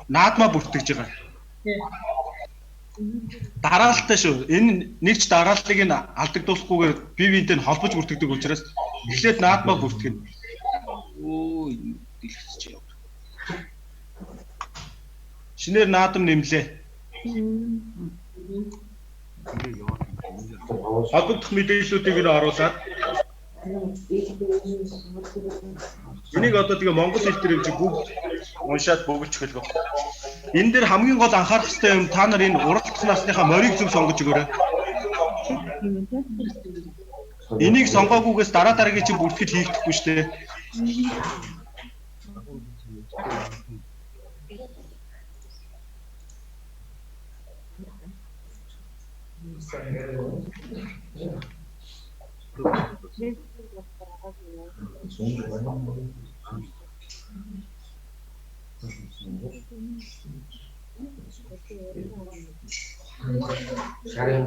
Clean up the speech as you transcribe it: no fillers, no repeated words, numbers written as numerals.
наадмаа бүртгэж байгаа. Дараалалтай шүү. Энэ нэгч дарааллыг нь алдагдуулахгүйгээр бие биентэй нь холбож бүртгэдэг учраас эхлээд наадмаа бүртгэнэ. Өө дэлгэцч яв. Шинээр наадам нэмлээ. Холбогдох мэдээллүүдийг нь оруулаад энийг одоо тэгээ монгол хэл дээр бүгд уншаад бөглөж хэлбэг. Энэ дээр хамгийн гол анхаарах хэрэгтэй юм та нар энэ уралдах насныхаа морийг зөв сонгож өгөөрэй. Энийг сонгоогүйгээс дараагийн чинь бүртгэл хийгдэхгүй шүү дээ. Шарын